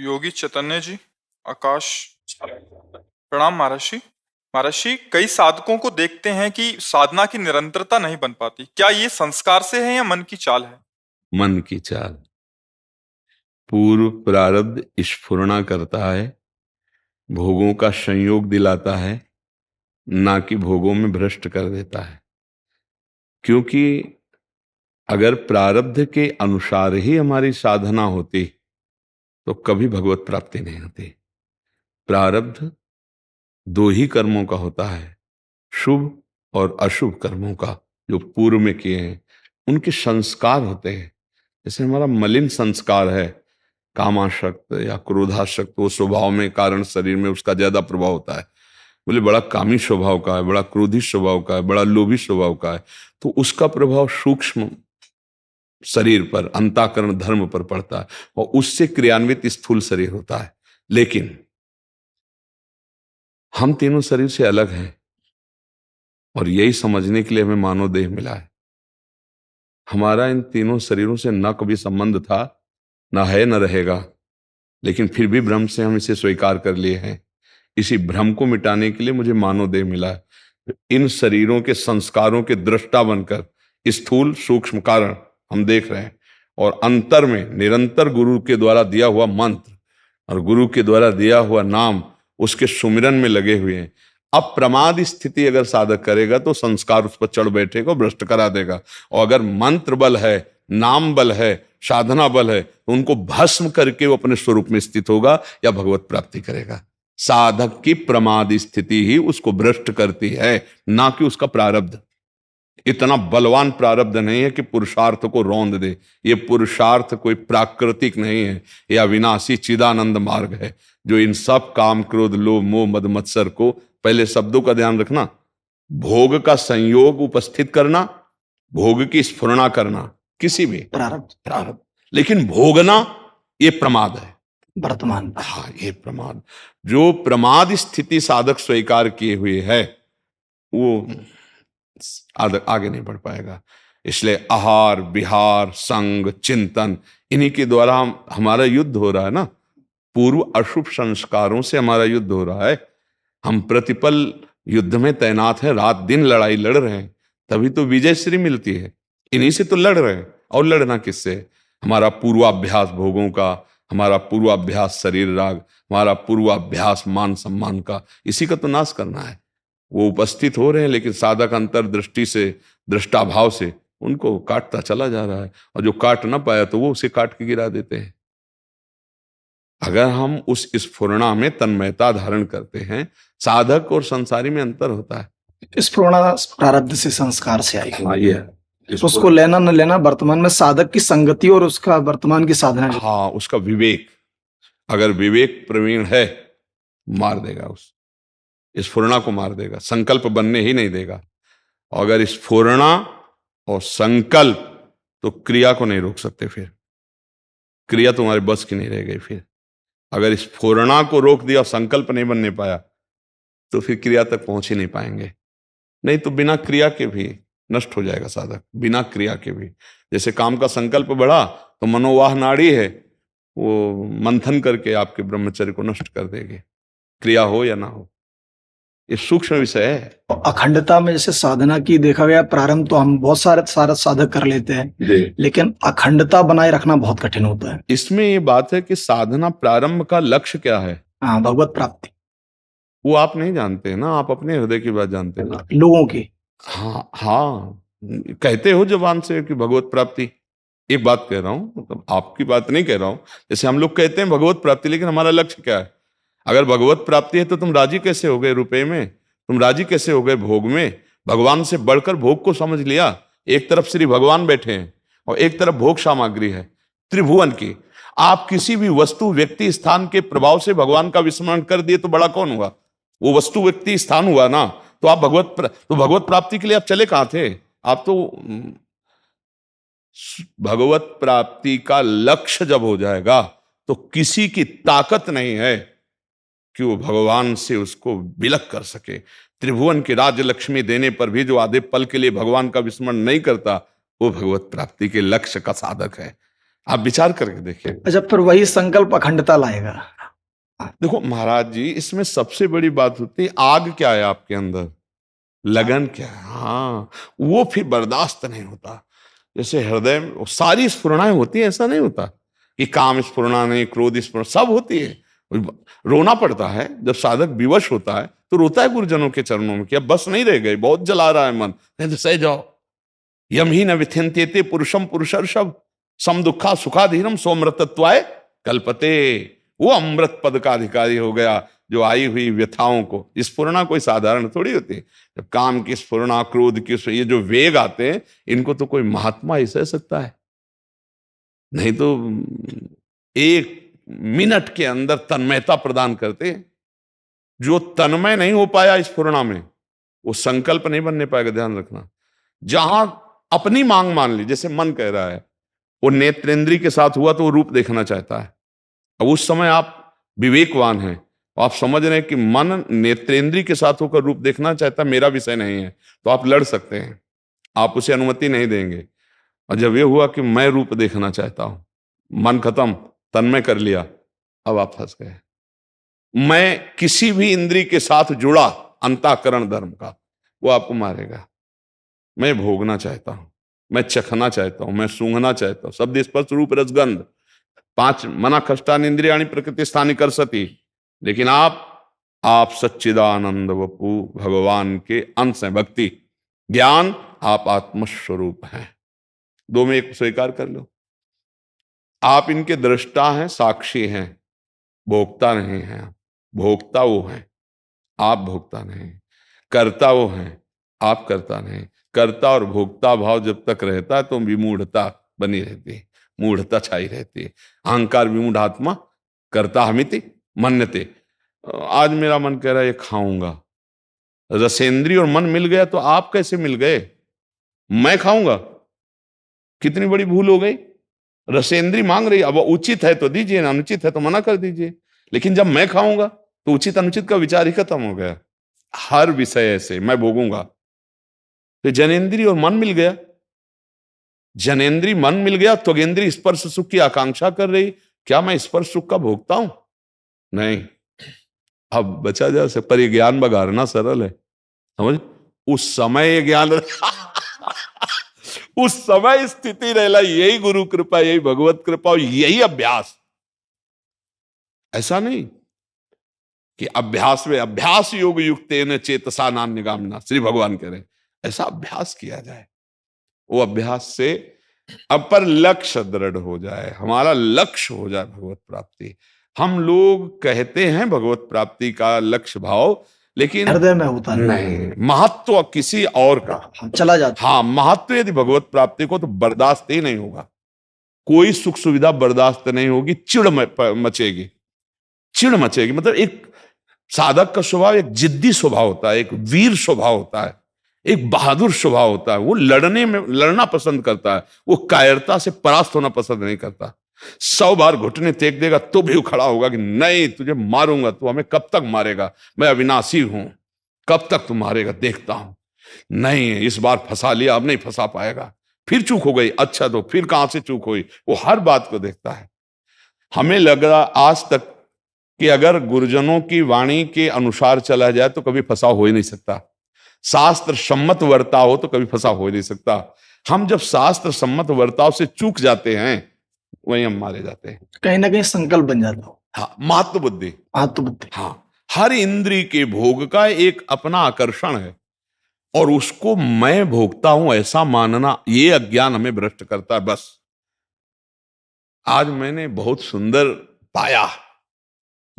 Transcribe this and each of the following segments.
योगी चैतन्य जी, आकाश। प्रणाम महर्षि। महर्षि, कई साधकों को देखते हैं कि साधना की निरंतरता नहीं बन पाती। क्या ये संस्कार से है या मन की चाल है? मन की चाल। पूर्व प्रारब्ध स्फुरना करता है, भोगों का संयोग दिलाता है, ना कि भोगों में भ्रष्ट कर देता है। क्योंकि अगर प्रारब्ध के अनुसार ही हमारी साधना होती तो कभी भगवत प्राप्ति नहीं होती। प्रारब्ध दो ही कर्मों का होता है, शुभ और अशुभ कर्मों का, जो पूर्व में किए हैं उनके संस्कार होते हैं। जैसे हमारा मलिन संस्कार है, कामाशक्त या क्रोधाशक्त, वो स्वभाव में कारण शरीर में उसका ज्यादा प्रभाव होता है। बोले बड़ा कामी स्वभाव का है, बड़ा क्रोधी स्वभाव का है, बड़ा लोभी स्वभाव का है, तो उसका प्रभाव सूक्ष्म शरीर पर, अंतःकरण धर्म पर पड़ता है और उससे क्रियान्वित स्थूल शरीर होता है। लेकिन हम तीनों शरीर से अलग हैं और यही समझने के लिए हमें मानव देह मिला है। हमारा इन तीनों शरीरों से न कभी संबंध था, न है, न रहेगा, लेकिन फिर भी भ्रम से हम इसे स्वीकार कर लिए हैं। इसी भ्रम को मिटाने के लिए मुझे मानव देह मिला है। इन शरीरों के संस्कारों के दृष्टा बनकर स्थूल सूक्ष्म कारण हम देख रहे हैं और अंतर में निरंतर गुरु के द्वारा दिया हुआ मंत्र और गुरु के द्वारा दिया हुआ नाम, उसके सुमिरन में लगे हुए हैं। अब प्रमाद स्थिति अगर साधक करेगा तो संस्कार उस पर चढ़ बैठेगा, भ्रष्ट करा देगा। और अगर मंत्र बल है, नाम बल है, साधना बल है, तो उनको भस्म करके वो अपने स्वरूप में स्थित होगा या भगवत प्राप्ति करेगा। साधक की प्रमाद स्थिति ही उसको भ्रष्ट करती है, ना कि उसका प्रारब्ध। इतना बलवान प्रारब्ध नहीं है कि पुरुषार्थ को रौंद दे। ये पुरुषार्थ कोई प्राकृतिक नहीं है, यह अविनाशी चिदानंद मार्ग है, जो इन सब काम क्रोध लोभ मोह मद मत्सर को, पहले शब्दों का ध्यान रखना, भोग का संयोग उपस्थित करना, भोग की स्फुरना करना, किसी भी प्रारब्ध, लेकिन भोगना ये प्रमाद है, वर्तमान। हाँ, ये प्रमाद। जो प्रमाद स्थिति साधक स्वीकार किए हुए है वो आगे नहीं बढ़ पाएगा। इसलिए आहार विहार संग चिंतन, इन्हीं के द्वारा हमारा युद्ध हो रहा है ना। पूर्व अशुभ संस्कारों से हमारा युद्ध हो रहा है। हम प्रतिपल युद्ध में तैनात हैं, रात दिन लड़ाई लड़ रहे हैं, तभी तो विजय श्री मिलती है। इन्हीं से तो लड़ रहे हैं। और लड़ना किससे? हमारा पूर्वाभ्यास भोगों का, हमारा पूर्वाभ्यास शरीर राग, हमारा पूर्वाभ्यास मान सम्मान का, इसी का तो नाश करना है। वो उपस्थित हो रहे हैं, लेकिन साधक अंतर्दृष्टि से, दृष्टाभाव से उनको काटता चला जा रहा है, और जो काट ना पाया तो वो उसे काट के गिरा देते हैं। अगर हम उस स्फुरना में तन्मयता धारण करते हैं, साधक और संसारी में अंतर होता है। स्फुरना प्रारब्ध से, संस्कार से आई। हाँ, ये तो उसको लेना न लेना वर्तमान में साधक की संगति और उसका वर्तमान की साधना। हाँ, उसका विवेक, अगर विवेक प्रवीण है, मार देगा, उस स्फुरना को मार देगा, संकल्प बनने ही नहीं देगा। और अगर स्फुरना और संकल्प, तो क्रिया को नहीं रोक सकते। फिर क्रिया तुम्हारे बस की नहीं रह गई। फिर अगर स्फुरना को रोक दिया, संकल्प नहीं बनने पाया, तो फिर क्रिया तक पहुंच ही नहीं पाएंगे। नहीं तो बिना क्रिया के भी नष्ट हो जाएगा साधक, बिना क्रिया के भी। जैसे काम का संकल्प बढ़ा तो मनोवाह नाड़ी है, वो मंथन करके आपके ब्रह्मचर्य को नष्ट कर देगी, क्रिया हो या ना हो। ये सूक्ष्म विषय है। अखंडता में जैसे साधना की देखा गया, प्रारंभ तो हम बहुत सारे साधक कर लेते हैं, लेकिन अखंडता बनाए रखना बहुत कठिन होता है। इसमें ये बात है कि साधना प्रारंभ का लक्ष्य क्या है? हाँ, भगवत प्राप्ति। वो आप नहीं जानते ना, आप अपने हृदय की बात जानते हैं, लोगों की। हाँ हाँ, कहते हो जबान से कि भगवत प्राप्ति। एक बात कह रहा हूं, मतलब आपकी बात नहीं कह रहा हूं। जैसे हम लोग कहते हैं भगवत प्राप्ति, लेकिन हमारा लक्ष्य क्या है? अगर भगवत प्राप्ति है तो तुम राजी कैसे हो गए रुपए में? तुम राजी कैसे हो गए भोग में? भगवान से बढ़कर भोग को समझ लिया। एक तरफ श्री भगवान बैठे हैं और एक तरफ भोग सामग्री है त्रिभुवन की। आप किसी भी वस्तु व्यक्ति स्थान के प्रभाव से भगवान का विस्मरण कर दिए तो बड़ा कौन हुआ? वो वस्तु व्यक्ति स्थान हुआ ना। तो आप भगवत प्राप्ति के लिए आप चले कहां थे? आप तो भगवत प्राप्ति का लक्ष्य जब हो जाएगा तो किसी की ताकत नहीं है कि वो भगवान से उसको विलक कर सके। त्रिभुवन की राज्य लक्ष्मी देने पर भी जो आधे पल के लिए भगवान का विस्मरण नहीं करता, वो भगवत प्राप्ति के लक्ष्य का साधक है। आप विचार करके देखिए। अच्छा, फिर वही संकल्प अखंडता लाएगा। देखो महाराज जी, इसमें सबसे बड़ी बात होती है आग क्या है आपके अंदर, लगन क्या है। हाँ, वो फिर बर्दाश्त नहीं होता। जैसे हृदय में सारी स्फुरणाएं होती है, ऐसा नहीं होता कि काम स्फुरना नहीं, क्रोध स्फुरना, सब होती है। रोना पड़ता है जब साधक विवश होता है, तो रोता है गुरुजनों के चरणों में कि अब बस नहीं रह गए, बहुत जला रहा है मन, नहीं तो सह जाओ। यम ही न विथियन्त्येते पुरुषम पुरुषर्षभ सम दुखा सुखाधीनम सोमृतत्वाय कल्पते। वो अमृत पद का अधिकारी हो गया जो आई हुई व्यथाओं को। स्फुरना कोई साधारण थोड़ी होती है। जब काम की स्फुरना, क्रोध की, ये जो वेग आते हैं, इनको तो कोई महात्मा ही सह सकता है, नहीं तो एक मिनट के अंदर तन्मयता प्रदान करते हैं। जो तन्मय नहीं हो पाया स्फुरना में, वो संकल्प नहीं बनने पाएगा, ध्यान रखना। जहां अपनी मांग मान ली, जैसे मन कह रहा है, वो नेत्रेंद्री के साथ हुआ तो वो रूप देखना चाहता है। अब उस समय आप विवेकवान हैं, आप समझ रहे हैं कि मन नेत्रेंद्री के साथ होकर रूप देखना चाहता है, मेरा विषय नहीं है, तो आप लड़ सकते हैं, आप उसे अनुमति नहीं देंगे। और जब ये हुआ कि मैं रूप देखना चाहता हूं, मन खत्म, तन्मय कर लिया, अब आप फंस गए। मैं किसी भी इंद्री के साथ जुड़ा अंतःकरण धर्म का, वो आपको मारेगा। मैं भोगना चाहता हूं, मैं चखना चाहता हूं, मैं सूंघना चाहता हूं, शब्द स्पर्श रूप रसगंध, 5 मना खष्टान इंद्रियाणी प्रकृति स्थानी कर सती। लेकिन आप सच्चिदानंद वपु भगवान के अंश हैं। भक्ति ज्ञान, आप आत्मस्वरूप हैं। दो में एक स्वीकार कर लो। आप इनके दृष्टा हैं, साक्षी हैं, भोक्ता नहीं हैं। भोक्ता वो हैं, आप भोक्ता नहीं। कर्ता वो हैं, आप कर्ता नहीं। कर्ता और भोक्ता भाव जब तक रहता है तो विमूढ़ता बनी रहती है, मूढ़ता छाई रहती है। अहंकार विमूढ़ आत्मा कर्ता हमिति मन्यते। आज मेरा मन कह रहा है ये खाऊंगा, रसेंद्री और मन मिल गया, तो आप कैसे मिल गए? मैं खाऊंगा, कितनी बड़ी भूल हो गई। रसेंद्री मांग रही, अब उचित है तो दीजिए, अनुचित है तो मना कर दीजिए। लेकिन जब मैं खाऊंगा तो उचित अनुचित का विचार ही खत्म हो गया। हर विषय से मैं भोगूंगा। तो जनेन्द्री और मन मिल गया, जनेन्द्री मन मिल गया, त्वगेंद्री स्पर्श सुख की आकांक्षा कर रही। क्या मैं स्पर्श सुख का भोगता हूं? नहीं। अब बचा जा से, पर ये ज्ञान बघारना सरल है, समझ। उस समय ये ज्ञान उस समय स्थिति रहला, यही गुरु कृपा, यही भगवत कृपा, यही अभ्यास। ऐसा नहीं कि अभ्यास में अभ्यास योग युक्त चेतसा नाम निगामना, श्री भगवान कह रहे हैं ऐसा अभ्यास किया जाए। वो अभ्यास से अपर लक्ष्य दृढ़ हो जाए, हमारा लक्ष्य हो जाए भगवत प्राप्ति। हम लोग कहते हैं भगवत प्राप्ति का लक्ष्य भाव, लेकिन हृदय में होता नहीं, महत्व किसी और का चला जाता। हाँ, महत्व यदि भगवत प्राप्ति को, तो बर्दाश्त ही नहीं होगा। कोई सुख सुविधा बर्दाश्त नहीं होगी, चिड़ मचेगी, चिड़ मचेगी। मतलब एक साधक का स्वभाव एक जिद्दी स्वभाव होता है, एक वीर स्वभाव होता है, एक बहादुर स्वभाव होता है। वो लड़ना पसंद करता है, वो कायरता से परास्त होना पसंद नहीं करता। 100 बार घुटने टेक देगा तो भी खड़ा होगा कि नहीं, तुझे मारूंगा, तू हमें कब तक मारेगा, मैं अविनाशी हूं, कब तक तू मारेगा देखता हूं। नहीं, इस बार फंसा लिया, अब नहीं फंसा पाएगा, फिर चूक हो गई, अच्छा तो फिर कहां से चूक हुई, वो हर बात को देखता है। हमें लग रहा आज तक कि अगर गुरुजनों की वाणी के अनुसार चला जाए तो कभी फंसा हो ही नहीं सकता। शास्त्र सम्मत वर्ताव हो तो कभी फंसा हो ही नहीं सकता। हम जब शास्त्र सम्मत वर्ताव से चूक जाते हैं, वहीं हम मारे जाते हैं। कहीं ना कहीं संकल्प बन जाता हो। हाँ, महत्व बुद्धि, हाँ, हर इंद्री के भोग का एक अपना आकर्षण है, और उसको मैं भोगता हूं ऐसा मानना, ये अज्ञान हमें भ्रष्ट करता है। बस आज मैंने बहुत सुंदर पाया,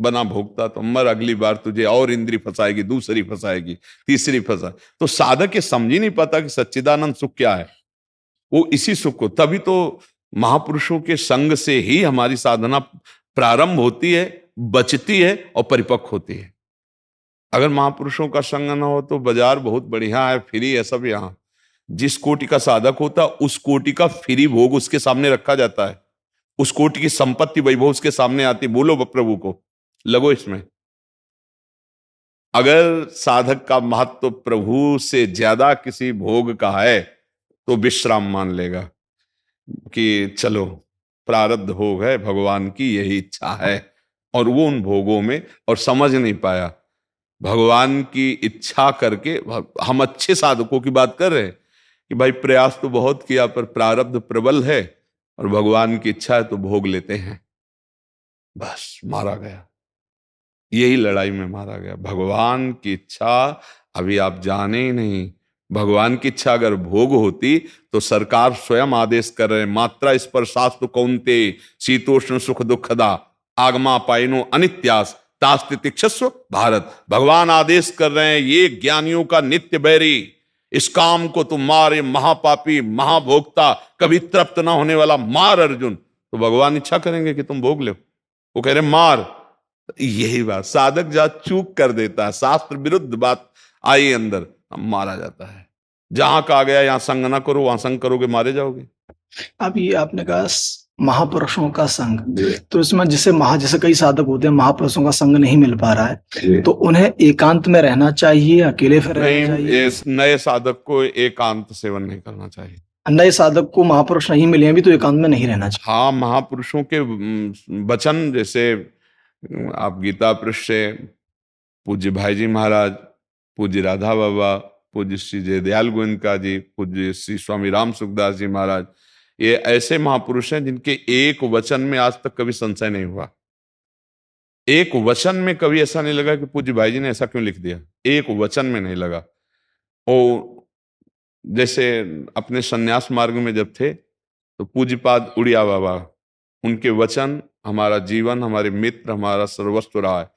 बना भोगता, तो मर अगली बार तुझे और इंद्री फंसाएगी, दूसरी फंसाएगी, तीसरी फंसा। तो साधक ये समझ ही नहीं पाता कि सच्चिदानंद सुख क्या है। वो इसी सुख को, तभी तो महापुरुषों के संग से ही हमारी साधना प्रारंभ होती है, बचती है और परिपक्व होती है। अगर महापुरुषों का संग ना हो तो बाजार बहुत बढ़िया है, फ्री है सब। यहाँ जिस कोटि का साधक होता उस कोटि का फ्री भोग उसके सामने रखा जाता है, उस कोटि की संपत्ति वैभव उसके सामने आती। बोलो प्रभु को, लगो इसमें। अगर साधक का महत्व प्रभु से ज्यादा किसी भोग का है तो विश्राम मान लेगा कि चलो प्रारब्ध भोग है, भगवान की यही इच्छा है। और वो उन भोगों में और समझ नहीं पाया। भगवान की इच्छा करके हम अच्छे साधकों की बात कर रहे हैं कि भाई प्रयास तो बहुत किया पर प्रारब्ध प्रबल है और भगवान की इच्छा है तो भोग लेते हैं, बस मारा गया। यही लड़ाई में मारा गया। भगवान की इच्छा अभी आप जाने ही नहीं। भगवान की इच्छा अगर भोग होती तो सरकार स्वयं आदेश कर रहे हैं, मात्रा स्पर्शास्तु कौन्ते शीतोष्ण सुख दुखदा आगमा पाइनो अनित्यास तास्ति तिक्षस्व भारत। भगवान आदेश कर रहे हैं, ये ज्ञानियों का नित्य बैरी, इस काम को तुम मार, ये महापापी महाभोक्ता कभी तृप्त ना होने वाला मार अर्जुन। तो भगवान इच्छा करेंगे कि तुम भोग लो, वो कह रहे मार। यही बात साधक जा चूक कर देता है, शास्त्र विरुद्ध बात आई अंदर, मारा जाता है। जहां कहा गया यहां संग ना करो, वहां संग करोगे मारे जाओगे। अब ये आपने कहा महापुरुषों का संग, तो इसमें जैसे कई साधक होते हैं महापुरुषों का संग नहीं मिल पा रहा है, तो उन्हें एकांत में रहना चाहिए, अकेले फिर रहना चाहिए? नए साधक को एकांत सेवन नहीं करना चाहिए। नए साधक को महापुरुष नहीं मिले हैं भी तो एकांत में नहीं रहना चाहिए। हाँ, महापुरुषों के वचन, जैसे आप गीता पृष्ठ से पूज्य भाई जी महाराज, पूज्य राधा बाबा, पूज्य श्री जयदयाल गोविंदका जी, पूज्य श्री स्वामी राम सुखदास जी महाराज, ये ऐसे महापुरुष हैं जिनके एक वचन में आज तक कभी संशय नहीं हुआ। एक वचन में कभी ऐसा नहीं लगा कि पूज्य भाई जी ने ऐसा क्यों लिख दिया, एक वचन में नहीं लगा। और जैसे अपने सन्यास मार्ग में जब थे तो पूज्यपाद उड़िया बाबा, उनके वचन हमारा जीवन, हमारे मित्र, हमारा सर्वस्व रहा है।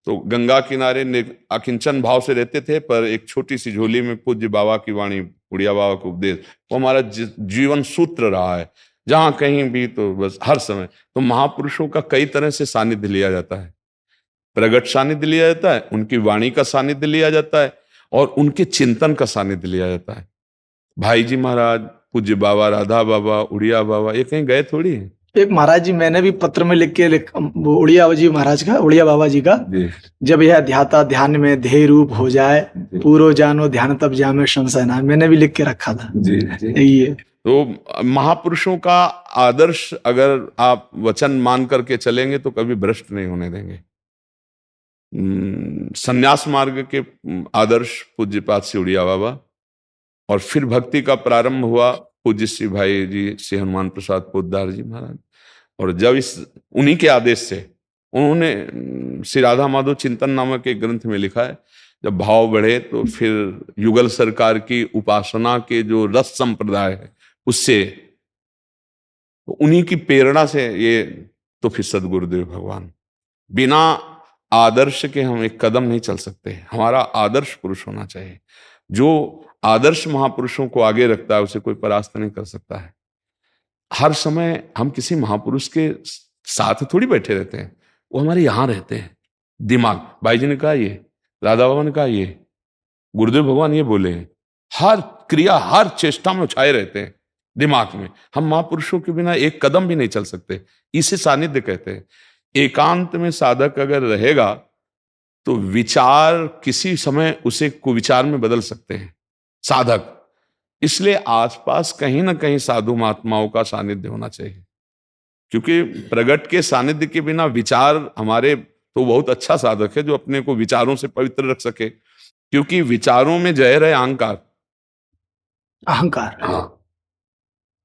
तो गंगा किनारे अकिंचन भाव से रहते थे, पर एक छोटी सी झोली में पूज्य बाबा की वाणी, उड़िया बाबा का उपदेश, वो हमारा जीवन सूत्र रहा है। जहां कहीं भी तो बस हर समय तो महापुरुषों का कई तरह से सानिध्य लिया जाता है। प्रगट सानिध्य लिया जाता है, उनकी वाणी का सानिध्य लिया जाता है और उनके चिंतन का सानिध्य लिया जाता है। भाई जी महाराज, पूज्य बाबा, राधा बाबा, उड़िया बाबा, ये कहीं गए थोड़ी है। एक महाराज जी, मैंने भी पत्र में लिख के उड़िया जी महाराज का, उड़िया बाबा जी का, जब यह ध्याता ध्यान में ध्येय रूप हो जाए, पूरो जानो ध्यान तब जामे संशय ना, मैंने भी लिख के रखा था। यही है। तो महापुरुषों का आदर्श अगर आप वचन मान करके चलेंगे तो कभी भ्रष्ट नहीं होने देंगे। संन्यास मार्ग के आदर्श पूज्यपाद श्री उड़िया बाबा, और फिर भक्ति का प्रारंभ हुआ पूज्य श्री भाई जी श्री हनुमान प्रसाद पोद्दार जी महाराज। और जब उन्हीं के आदेश से उन्होंने श्री राधा माधव चिंतन नामक एक ग्रंथ में लिखा है, जब भाव बढ़े तो फिर युगल सरकार की उपासना के जो रस संप्रदाय है उससे, तो उन्हीं की प्रेरणा से ये, तो फिर सदगुरुदेव भगवान। बिना आदर्श के हम एक कदम नहीं चल सकते। हमारा आदर्श पुरुष होना चाहिए। जो आदर्श महापुरुषों को आगे रखता है उसे कोई परास्त नहीं कर सकता है। हर समय हम किसी महापुरुष के साथ थोड़ी बैठे रहते हैं, वो हमारे यहां रहते हैं। दिमाग, भाई जी ने कहा ये, राधा बाबा ने कहा ये, गुरुदेव भगवान ये बोले, हर क्रिया हर चेष्टा में छाए रहते हैं दिमाग में। हम महापुरुषों के बिना एक कदम भी नहीं चल सकते। इसे सानिध्य कहते हैं। एकांत में साधक अगर रहेगा तो विचार किसी समय उसे कुविचार में बदल सकते हैं साधक। इसलिए आसपास कहीं ना कहीं साधु महात्माओं का सानिध्य होना चाहिए, क्योंकि प्रगट के सानिध्य के बिना विचार हमारे, तो बहुत अच्छा साधक है जो अपने को विचारों से पवित्र रख सके, क्योंकि विचारों में जहर है अहंकार। अहंकार, हाँ,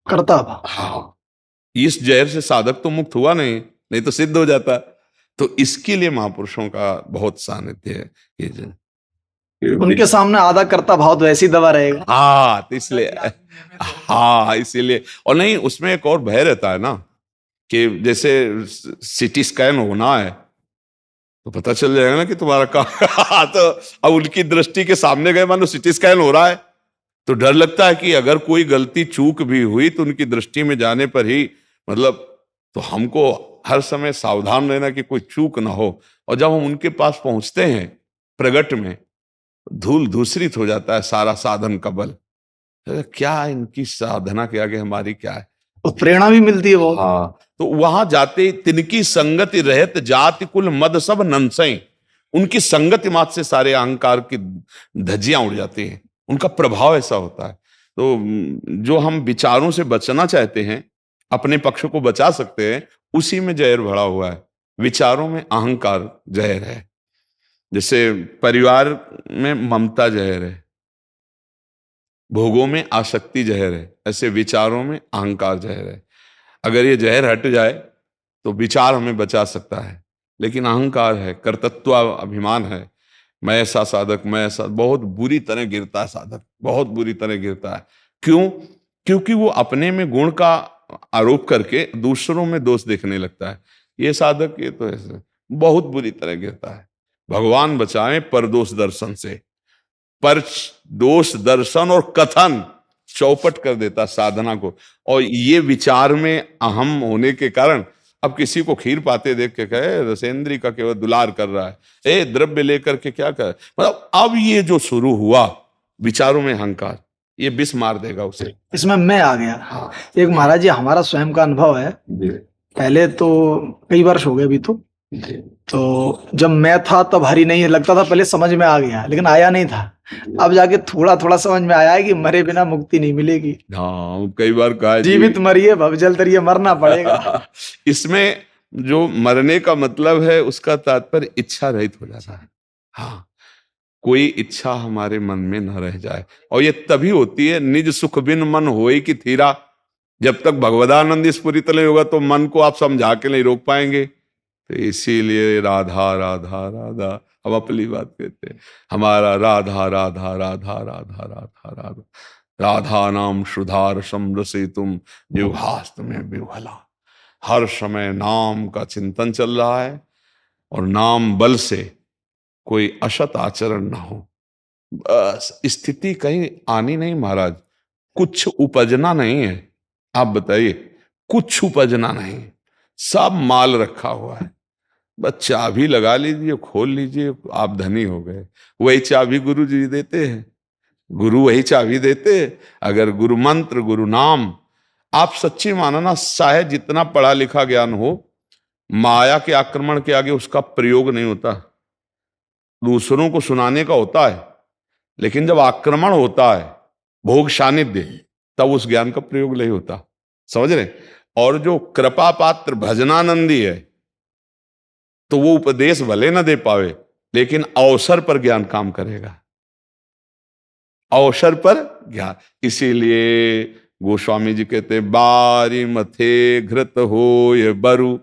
करता भाव। हाँ, इस जहर से साधक तो मुक्त हुआ नहीं तो सिद्ध हो जाता। तो इसके लिए महापुरुषों का बहुत सानिध्य है। उनके सामने आधा करता भाव तो ऐसी दवा रहेगा। हाँ, तो इसलिए, हाँ इसीलिए। और नहीं, उसमें एक और भय रहता है ना कि जैसे सिटी स्कैन होना है तो पता चल जाएगा ना कि तुम्हारा कहाँ तो अब उनकी दृष्टि के सामने गए, मानो सिटी स्कैन हो रहा है, तो डर लगता है कि अगर कोई गलती चूक भी हुई तो उनकी दृष्टि में जाने पर ही, मतलब, तो हमको हर समय सावधान रहना कि कोई चूक ना हो। और जब हम उनके पास पहुंचते हैं प्रगट में, धूल धूसरित हो जाता है सारा साधन का बल। क्या इनकी साधना के आगे हमारी क्या है, और प्रेरणा भी मिलती है बहुत। हाँ, तो वहां जाते तिनकी संगति रहत जाति कुल मद सब नंसई। उनकी संगति मात से सारे अहंकार की धज्जियां उड़ जाती हैं। उनका प्रभाव ऐसा होता है। तो जो हम विचारों से बचना चाहते हैं, अपने पक्ष को बचा सकते हैं, उसी में जहर भरा हुआ है। विचारों में अहंकार जहर है। जैसे परिवार में ममता जहर है, भोगों में आसक्ति जहर है, ऐसे विचारों में अहंकार जहर है। अगर ये जहर हट जाए तो विचार हमें बचा सकता है, लेकिन अहंकार है, कर्तृत्व अभिमान है, मैं ऐसा साधक, मैं ऐसा, बहुत बुरी तरह गिरता है साधक, बहुत बुरी तरह गिरता है। क्यों? क्योंकि वो अपने में गुण का आरोप करके दूसरों में दोष देखने लगता है। ये साधक, ये तो ऐसे, बहुत बुरी तरह गिरता है। भगवान बचाए परदोष दर्शन से। पर दोष दर्शन और कथन चौपट कर देता साधना को। और ये विचार में अहम होने के कारण अब किसी को खीर पाते देख के कहे रसेंद्री का केवल दुलार कर रहा है, ए द्रव्य लेकर के क्या कर, मतलब अब ये जो शुरू हुआ विचारों में अहंकार, ये विष मार देगा उसे। इसमें मैं आ गया। हाँ। एक महाराज जी हमारा स्वयं का अनुभव है। पहले तो कई वर्ष हो गए अभी तो जब मैं था तब हरि नहीं लगता था, पहले समझ में आ गया लेकिन आया नहीं था। अब जाके थोड़ा थोड़ा समझ में आया है कि मरे बिना मुक्ति नहीं मिलेगी। हाँ, कई बार कहा जीवित मरिए भवजल तरिए, मरना पड़ेगा। इसमें जो मरने का मतलब है उसका तात्पर्य इच्छा रहित हो जाता है। हाँ, कोई इच्छा हमारे मन में न रह जाए। और ये तभी होती है निज सुख बिन मन होए की थीरा। जब तक भगवदानंद स्फुरित नहीं होगा तो मन को आप समझा के नहीं रोक पाएंगे। तो इसीलिए राधा राधा राधा, हम अपनी बात कहते हैं, हमारा राधा राधा राधा राधा राधा राधा, राधा नाम सुधार समरसे तुम जिह्वास्त में विह्वला। हर समय नाम का चिंतन चल रहा है और नाम बल से कोई असत आचरण ना हो। बस स्थिति कहीं आनी नहीं महाराज, कुछ उपजना नहीं है। आप बताइए, कुछ उपजना नहीं, सब माल रखा हुआ है। बस चाबी लगा लीजिए, खोल लीजिए, आप धनी हो गए। वही चाबी गुरु जी देते हैं, गुरु वही चाबी देते हैं। अगर गुरु मंत्र, गुरु नाम, आप सच्ची मानना, चाहे जितना पढ़ा लिखा ज्ञान हो, माया के आक्रमण के आगे उसका प्रयोग नहीं होता। दूसरों को सुनाने का होता है, लेकिन जब आक्रमण होता है, भोग सानिध्य, तब उस ज्ञान का प्रयोग नहीं होता। समझ रहे? और जो कृपा पात्र भजनानंदी है, तो वो उपदेश भले न दे पावे, लेकिन अवसर पर ज्ञान काम करेगा, अवसर पर ज्ञान। इसीलिए गोस्वामी जी कहते, बारी मथे घृत होय बरु,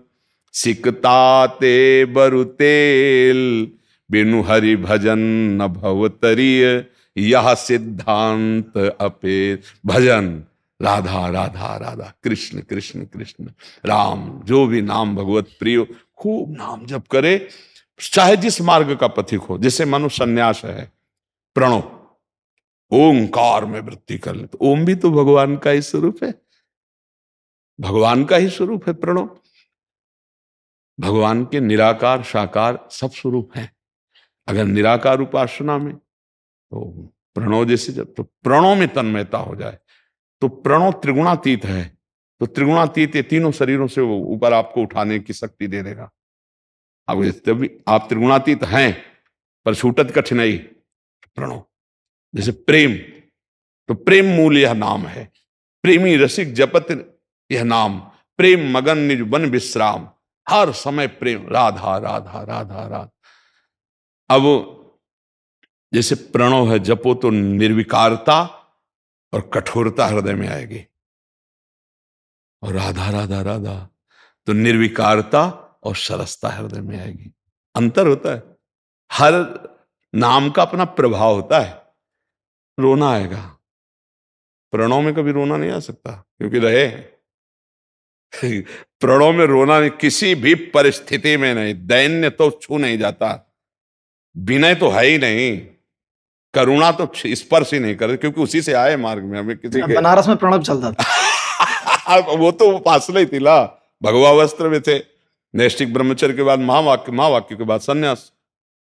सिकताते बरु तेल, बिनु हरि भजन न भवतरिय, यह सिद्धांत अपे। भजन राधा राधा राधा, कृष्ण कृष्ण कृष्ण राम, जो भी नाम भगवत प्रिय, खूब नाम जप करे, चाहे जिस मार्ग का पथिक हो। जैसे मनुष्य संन्यास है, प्रणव, ओंकार में वृत्ति कर ले, तो ओम भी तो भगवान का ही स्वरूप है, भगवान का ही स्वरूप है प्रणव। भगवान के निराकार साकार सब स्वरूप हैं। अगर निराकार उपासना में तो प्रणव जैसे, जब तो प्रणव में तन्मयता हो जाए, तो प्रणव त्रिगुणातीत है, तो त्रिगुणातीत ये तीनों शरीरों से ऊपर आपको उठाने की शक्ति दे देगा। अब तभी आप त्रिगुणातीत हैं, पर छूटत कठिनाई प्रणव। जैसे प्रेम, तो प्रेम मूल यह नाम है, प्रेमी रसिक जपत यह नाम, प्रेम मगन निज बन विश्राम, हर समय प्रेम, राधा राधा राधा राधा। अब जैसे प्रणव है, जपो तो निर्विकारता और कठोरता हृदय में आएगी, और राधा राधा राधा तो निर्विकारता और सरसता हृदय में आएगी। अंतर होता है, हर नाम का अपना प्रभाव होता है। रोना आएगा, प्रणव में कभी रोना नहीं आ सकता, क्योंकि रहे प्रणव में रोना नहीं, किसी भी परिस्थिति में नहीं। दैन्य तो छू नहीं जाता, विनय तो है ही नहीं, करुणा तो स्पर्श ही नहीं करे, क्योंकि उसी से आए मार्ग में। हमें किसी के बनारस में प्रणव चलता था वो तो उपासना ही थी ला, भगवा वस्त्र में थे, नैष्ठिक ब्रह्मचर्य के बाद महावाक्य के बाद सन्यास,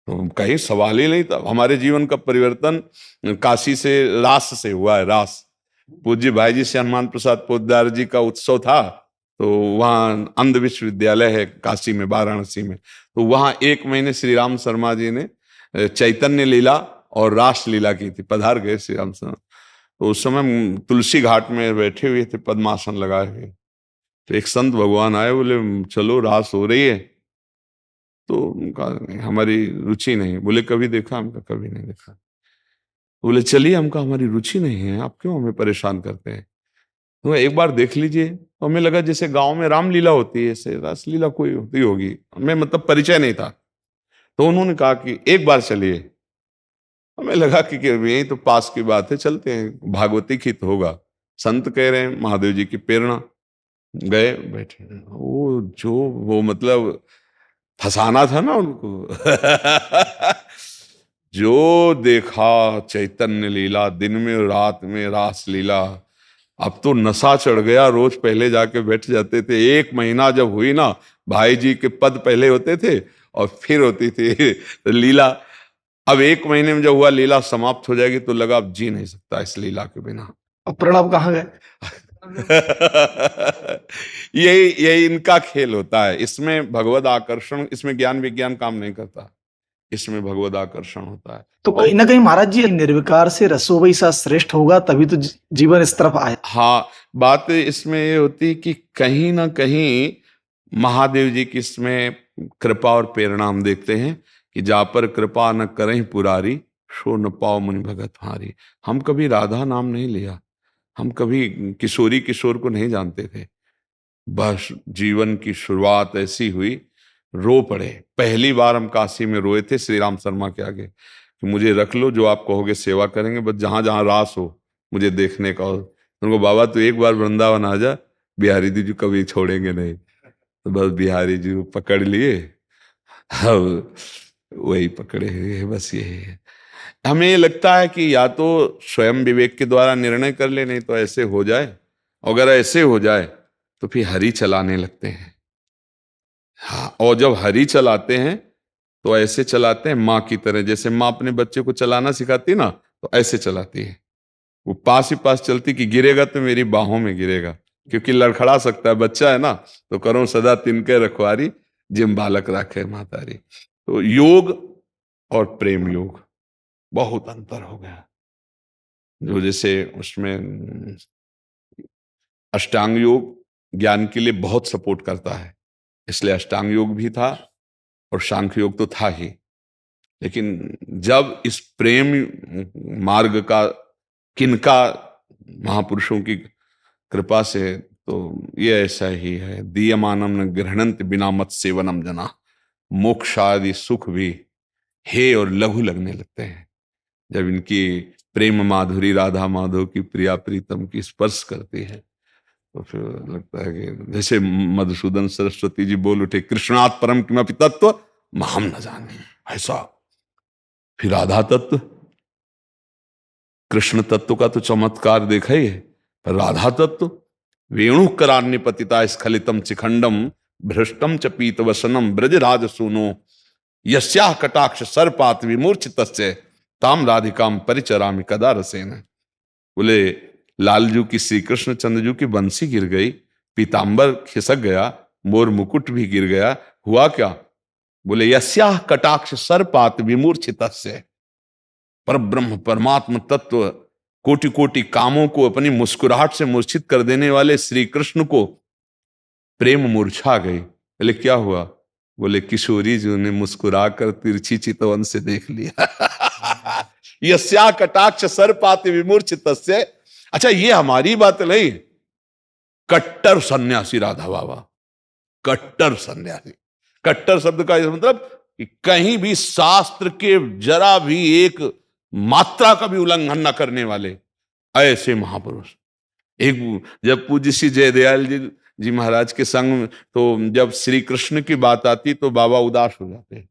तो कहीं सवाल ही नहीं था। हमारे जीवन का परिवर्तन काशी से, रास से हुआ है। रास पूज्य भाई जी से हनुमान प्रसाद पोद्दार जी का उत्सव था, तो वहाँ अंध विश्वविद्यालय है काशी में, वाराणसी में, तो वहाँ 1 महीने श्री राम शर्मा जी ने चैतन्य लीला और रास लीला की थी। पधार गए श्री राम शर्मा, तो उस समय तुलसी घाट में बैठे हुए थे, पद्मासन लगाए हुए, तो एक संत भगवान आए, बोले चलो रास हो रही है। तो उनका हमारी रुचि नहीं। बोले कभी देखा? हमका कभी नहीं देखा। बोले चलिए, हमका हमारी रुचि नहीं है, आप क्यों हमें परेशान करते हैं, तो एक बार देख लीजिए। तो हमें लगा जैसे गांव में रामलीला होती है, ऐसे रासलीला कोई होती होगी, हमें मतलब परिचय नहीं था। तो उन्होंने कहा कि एक बार चलिए। हमें लगा कि यही तो पास की बात है, चलते हैं, भागवती खित होगा, संत कह रहे हैं, महादेव जी की प्रेरणा। गए, बैठे, वो मतलब फंसाना था ना उनको। जो देखा चैतन्य लीला, दिन में रात में रास लीला। अब तो नशा चढ़ गया, रोज पहले जाके बैठ जाते थे। 1 महीना जब हुई ना, भाई जी के पद पहले होते थे और फिर होती थी लीला। अब 1 महीने में जब हुआ लीला समाप्त हो जाएगी, तो लगा अब जी नहीं सकता इस लीला के बिना। अब प्रणब कहाँ गए? यही इनका खेल होता है। इसमें भगवद आकर्षण, इसमें ज्ञान विज्ञान काम नहीं करता, इसमें भगवद आकर्षण होता है। तो कहीं ना कहीं महाराज जी निर्विकार से रसो वैसा श्रेष्ठ होगा, तभी तो जीवन इस तरफ आए। हाँ, बात इसमें ये होती कि कहीं ना कहीं महादेव जी की इसमें कृपा और प्रेरणा हम देखते हैं कि जा पर कृपा न करें पुरारी, सो न पाओ मुनि भगत हारी। हम कभी राधा नाम नहीं लिया, हम कभी किशोरी किशोर को नहीं जानते थे। बस जीवन की शुरुआत ऐसी हुई, रो पड़े। पहली बार हम काशी में रोए थे श्री राम शर्मा के आगे कि मुझे रख लो, जो आप कहोगे सेवा करेंगे, बस जहां जहां रास हो मुझे देखने का। उनको बाबा तू एक बार वृंदावन आ जा, बिहारी जी कभी छोड़ेंगे नहीं। तो बस बिहारी जी पकड़ लिए, अब वही पकड़े हुए हैं, बस यही है। हमें ये लगता है कि या तो स्वयं विवेक के द्वारा निर्णय कर ले, नहीं तो ऐसे हो जाए। अगर ऐसे हो जाए तो फिर हरि चलाने लगते हैं। हाँ, और जब हरि चलाते हैं तो ऐसे चलाते हैं माँ की तरह। जैसे माँ अपने बच्चे को चलाना सिखाती ना, तो ऐसे चलाती है। वो पास ही पास चलती कि गिरेगा तो मेरी बाहों में गिरेगा, क्योंकि लड़खड़ा सकता है, बच्चा है ना। तो करो सदा तिनके रखवारी, जिम बालक राखे मातारी। तो योग और प्रेम योग बहुत अंतर हो गया। जो जैसे उसमें अष्टांग योग ज्ञान के लिए बहुत सपोर्ट करता है, इसलिए अष्टांग योग भी था और सांख्य योग तो था ही। लेकिन जब इस प्रेम मार्ग का किनका महापुरुषों की कृपा से, तो ये ऐसा ही है। दीयमानम न गृहणंत बिना मत सेवनम जना, मोक्ष आदि सुख भी हे और लघु लगने लगते हैं जब इनकी प्रेम माधुरी राधा माधव की प्रिया प्रीतम की स्पर्श करती है। तो फिर लगता है कि जैसे मधुसूदन सरस्वती जी बोल उठे, कृष्णात् परम किमपि तत्व महम न जाने, ऐसा। फिर राधा तत्व, कृष्ण तत्व का तो चमत्कार देखा ही है, पर राधा तत्व वेणु करान्य पतिता स्खलितम शिखंडम भ्रष्टम च पीत वसनम ब्रजराज सुनो यस्याह कटाक्ष सर्पात विमूर्छितस्य ताम राधिकाम परिचरामि कदा रसेन। बोले लालजू की, श्री कृष्ण चंद्रजू की बंसी गिर गई, पीतांबर खिसक गया, मोर मुकुट भी गिर गया, हुआ क्या? बोले यस्याह कटाक्ष सर्पात विमूर्छितस्य, पर ब्रह्म परमात्म तत्व कोटि कोटि कामों को अपनी मुस्कुराहट से मूर्छित कर देने वाले श्री कृष्ण को प्रेम मूर्छा गई। बोले क्या हुआ? बोले किशोरी जी ने मुस्कुरा कर तिरछी चितवन से देख लिया। यस्या कटाक्ष सर्पाति विमूर्छितस्य। अच्छा, ये हमारी बात नहीं, कट्टर सन्यासी राधा बाबा, कट्टर सन्यासी। कट्टर शब्द का मतलब कि कहीं भी शास्त्र के जरा भी एक मात्रा का भी उल्लंघन न करने वाले ऐसे महापुरुष। एक जब पूज्य श्री जयदयाल जी महाराज के संग, तो जब श्री कृष्ण की बात आती तो बाबा उदास हो जाते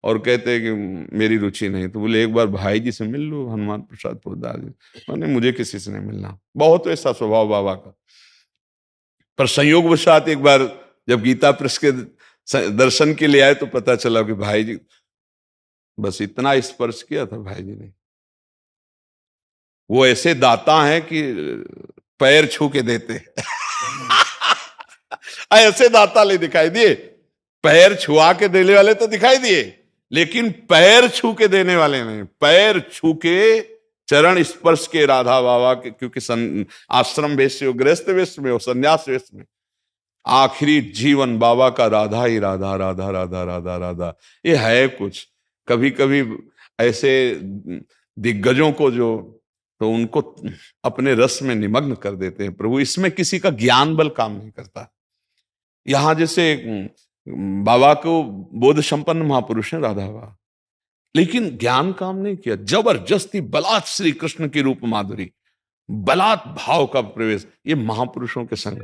और कहते कि मेरी रुचि नहीं। तो बोले एक बार भाई जी से मिल लो, हनुमान प्रसाद पोद्दार जी। मैंने मुझे किसी से नहीं मिलना, बहुत ऐसा स्वभाव बाबा का। पर संयोगवशात एक बार जब गीता प्रेस के दर्शन के लिए आए तो पता चला कि भाई जी, बस इतना स्पर्श किया था भाई जी ने। वो ऐसे दाता हैं कि पैर छू के देते। ऐसे दाता ले दिखाई दिए, पैर छुआ के देने वाले तो दिखाई दिए, लेकिन पैर छू के देने वाले नहीं। पैर छू के चरण स्पर्श के राधा बाबा के, क्योंकि आश्रम वेश से, गृहस्थ वेश में, संन्यास वेश में, आखिरी जीवन बाबा का राधा ही राधा राधा राधा राधा राधा, ये है कुछ। कभी कभी ऐसे दिग्गजों को जो, तो उनको अपने रस में निमग्न कर देते हैं प्रभु, इसमें किसी का ज्ञान बल काम नहीं करता। यहां जैसे बाबा को बोध संपन्न महापुरुष है राधा बाबा, लेकिन ज्ञान काम नहीं किया, जबरदस्ती बलात् श्री कृष्ण की रूप माधुरी, बलात् भाव का प्रवेश, ये महापुरुषों के संग